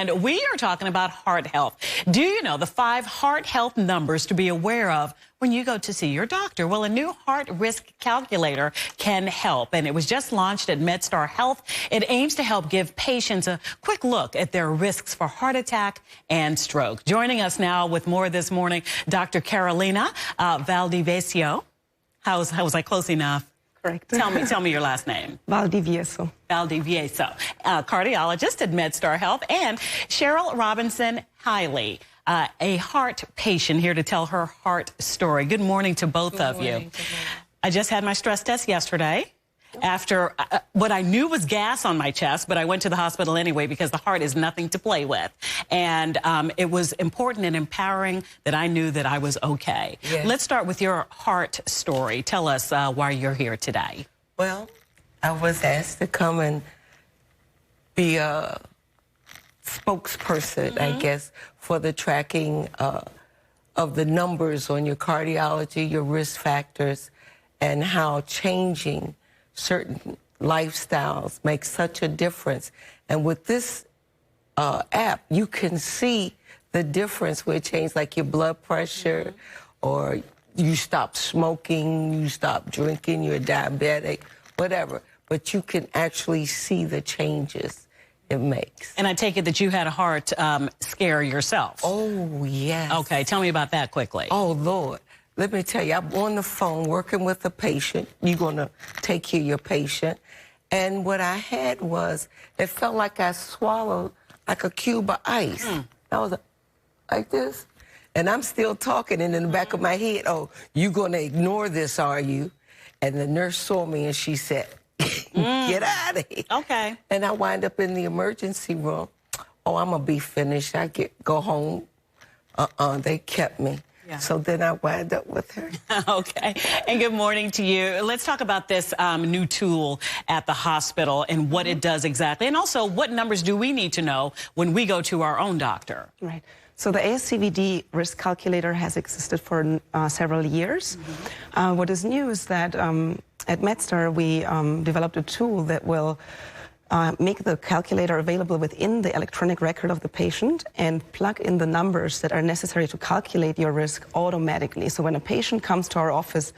And we are talking about heart health. Do you know the 5 heart health numbers to be aware of when you go to see your doctor? Well, a new heart risk calculator can help, and it was just launched at MedStar Health. It aims to help give patients a quick look at their risks for heart attack and stroke. Joining us now with more this morning, Dr. Carolina Valdiviezo. How was I close enough? Correct. Tell me your last name. Valdiviezo. Valdiviezo, cardiologist at MedStar Health, and Cheryl Robinson-Haili, a heart patient here to tell her heart story. Good morning to both of you. I just had my stress test yesterday after what I knew was gas on my chest, but I went to the hospital anyway because the heart is nothing to play with. And it was important and empowering that I knew that I was okay. Yes. Let's start with your heart story. Tell us why you're here today. Well, I was asked to come and be a spokesperson, I guess, for the tracking of the numbers on your cardiology, your risk factors, and how changing certain lifestyles make such a difference. And with this app, you can see the difference where it changes, like your blood pressure, or you stop smoking, you stop drinking, you're diabetic, whatever. But you can actually see the changes it makes. And I take it that you had a heart scare yourself. Oh, yes. Okay, tell me about that quickly. Oh, Lord. Let me tell you, I'm on the phone working with a patient. You're going to take care of your patient. And what I had was, it felt like I swallowed like a cube of ice. I was like this. And I'm still talking, and in the back of my head, oh, you going to ignore this, are you? And the nurse saw me, and she said, get out of here. Okay. And I wind up in the emergency room. Oh, I'm going to be finished. Go home. They kept me. Yeah. So then I wind up with her. Okay. And good morning to you. Let's talk about this new tool at the hospital and what it does exactly. And also, what numbers do we need to know when we go to our own doctor? Right. So the ASCVD risk calculator has existed for several years. What is new is that at MedStar, we developed a tool that will make the calculator available within the electronic record of the patient and plug in the numbers that are necessary to calculate your risk automatically. So when a patient comes to our office,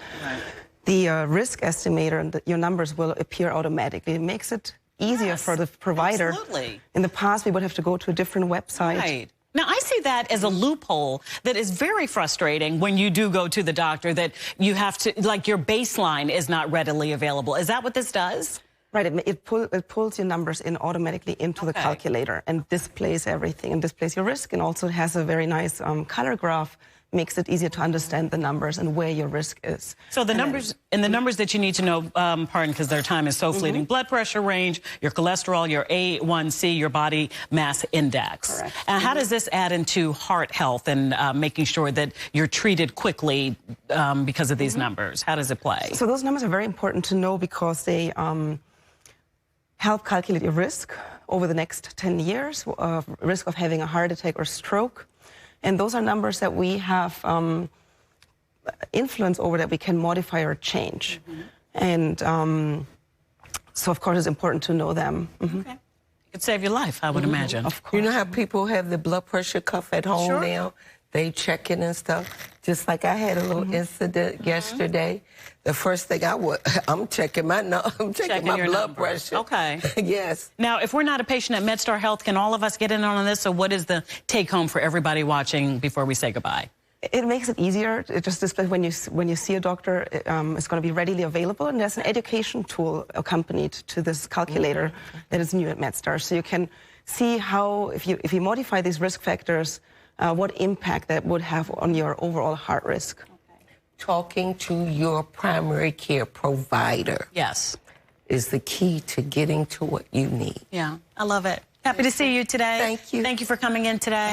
the risk estimator and your numbers will appear automatically. It makes it easier for the provider. Absolutely. In the past, we would have to go to a different website. Right. Now, I see that as a loophole that is very frustrating when you do go to the doctor, that you have to, like, your baseline is not readily available. Is that what this does? Right, it pulls your numbers in automatically into the calculator and displays everything and displays your risk, and also has a very nice color graph, makes it easier to understand the numbers and where your risk is. So the numbers that you need to know, pardon, because their time is so fleeting, blood pressure range, your cholesterol, your A1C, your body mass index. Correct. How does this add into heart health and making sure that you're treated quickly because of these numbers? How does it play? So those numbers are very important to know because they help calculate your risk over the next 10 years, risk of having a heart attack or stroke. And those are numbers that we have influence over, that we can modify or change. And so, of course, it's important to know them. Okay. It could save your life, I would imagine. Of course. You know how people have the blood pressure cuff at home now? They check it and stuff. Just like I had a little incident yesterday. The first thing I'm checking my blood pressure. Okay. Yes. Now, if we're not a patient at MedStar Health, can all of us get in on this? So what is the take home for everybody watching before we say goodbye? It makes it easier. It just displays when you see a doctor, it's going to be readily available. And there's an education tool accompanied to this calculator that is new at MedStar. So you can see how, if you modify these risk factors, what impact that would have on your overall heart risk. Talking to your primary care provider. Yes. Is the key to getting to what you need. Yeah, I love it. Happy to see you today. Thank you. Thank you for coming in today.